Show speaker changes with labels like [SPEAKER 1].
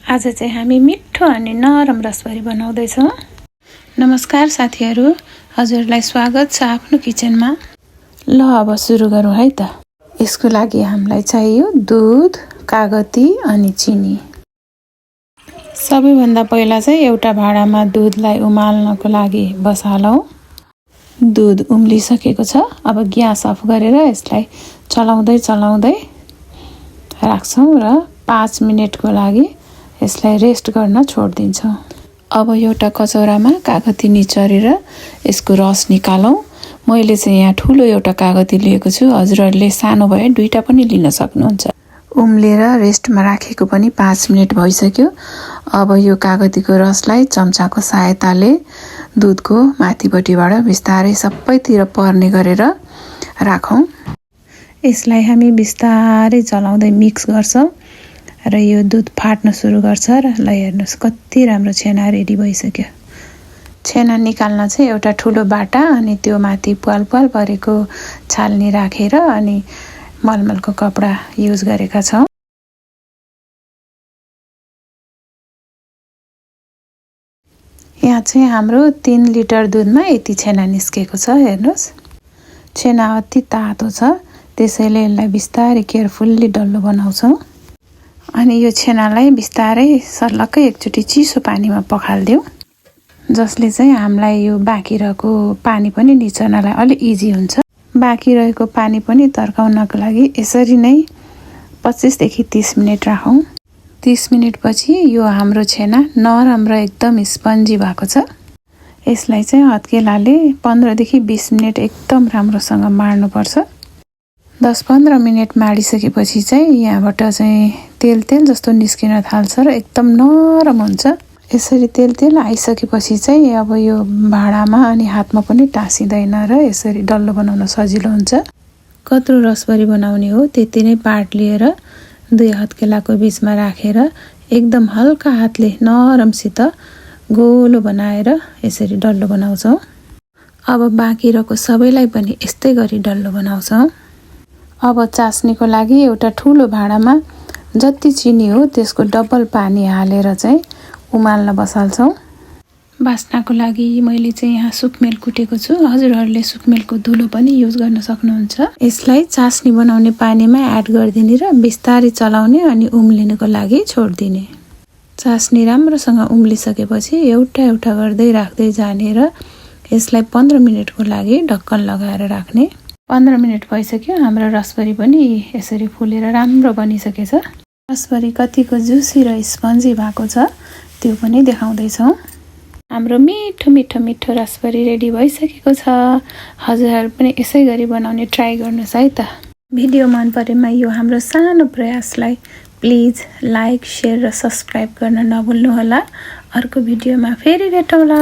[SPEAKER 1] आज चाहिँ हामी मिठो अनि नरम रसभरी बनाउँदैछौँ। नमस्कार साथीहरू, हजुरलाई स्वागत छ आफ्नो किचनमा। ल अब सुरु गरौँ है त। यसको लागि हामीलाई चाहियो दुध, कागती अनि चिनी। सबैभन्दा पहिला चाहिँ एउटा भाँडामा दुधलाई उमाल्नको लागि बसालौँ। दुध उम्लिसकेको छ। अब ग्यास अफ गरेर यसलाई चलाउँदै राख्छौँ र 5 मिनेटको लागि यसलाई रेस्ट गर्न छोड्दिन्छौँ। अब एउटा कचौरामा कागती निचोरेर यसको रस निकालौँ। मैले चाहिँ यहाँ ठुलो एउटा कागती लिएको छु। हजुरहरूले सानो भए दुईटा पनि लिन सक्नुहुन्छ। उम्लेर रेस्टमा राखेको पनि 5 मिनेट भइसक्यो। अब यो कागतीको रसलाई चम्चाको सहायताले दुधको माथिपट्टिबाट बिस्तारै सबैतिर पर्ने गरेर राखौँ। यसलाई हामी बिस्तारै चलाउँदै मिक्स गर्छौँ र यो दुध फाट्न सुरु गर्छ र ल हेर्नुहोस् कति राम्रो छेना रेडी भइसक्यो। छेना निकाल्न चाहिँ एउटा ठुलो बाटा अनि त्यो माथि पाल परेको छाल्नी राखेर अनि मलमलको कपडा युज गरेका छौँ। यहाँ चाहिँ हाम्रो 3 लिटर दुधमा यति छेना निस्केको छ। हेर्नुहोस् छेना अति तातो छ, त्यसैले यसलाई बिस्तारै केयरफुल्ली डल्लो बनाउँछौँ। अनि यो छेनालाई बिस्तारै सर्लक्कै एकचोटि चिसो पानीमा पखाल्दिउँ, जसले चाहिँ हामीलाई यो बाँकी रहेको पानी पनि निचोर्नलाई अलि इजी हुन्छ। बाँकी रहेको पानी पनि तर्काउनको लागि यसरी नै 25 देखि 30 मिनेट राखौँ। 30 मिनेटपछि यो हाम्रो छेना नरम र एकदम स्पन्जी भएको छ। यसलाई चाहिँ हत्केलाले 15 देखि 20 मिनेट एकदम राम्रोसँग माड्नुपर्छ। 10-15 मिनेट माडिसकेपछि चाहिँ यहाँबाट चाहिँ तेल जस्तो निस्किन थाल्छ र एकदम नरम हुन्छ। यसरी तेल आइसकेपछि चाहिँ अब यो भाँडामा अनि हातमा पनि टाँसिँदैन र यसरी डल्लो बनाउन सजिलो हुन्छ। कत्रो रसभरी बनाउने हो त्यति नै पार्ट लिएर 2 हत्केलाको बीचमा राखेर एकदम हल्का हातले नरमसित गोलो बनाएर यसरी डल्लो बनाउँछौँ। अब बाँकी रहेको सबैलाई पनि यस्तै गरी डल्लो बनाउँछौँ। अब चास्नीको लागि एउटा ठुलो भाँडामा जति चिनी हो त्यसको डबल पानी हालेर चाहिँ उमाल्न बसाल्छौँ। बास्नाको लागि मैले चाहिँ यहाँ सुकमेल कुटेको छु। हजुरहरूले सुकमेलको धुलो पनि युज गर्न सक्नुहुन्छ। यसलाई चास्नी बनाउने पानीमा एड गरिदिने र बिस्तारै चलाउने अनि उम्लिनको लागि छोडिदिने। चास्नी राम्रोसँग उम्लिसकेपछि एउटा गर्दै राख्दै जाने र यसलाई 15 मिनेटको लागि ढक्कन लगाएर राख्ने। 15 मिनेट भइसक्यो। हाम्रो रसभरी पनि यसरी फुलेर राम्रो बनिसकेछ। रसभरी कतिको जुसी र स्पन्जी भएको छ त्यो पनि देखाउँदैछौँ। हाम्रो मिठो रसभरी रेडी भइसकेको छ। हजुरहरू पनि यसै गरी बनाउने ट्राई गर्नुहोस् है त। भिडियो मन परेमा यो हाम्रो सानो प्रयासलाई प्लिज लाइक, शेयर र सब्सक्राइब गर्न नभुल्नुहोला। अर्को भिडियोमा फेरि भेटौँला।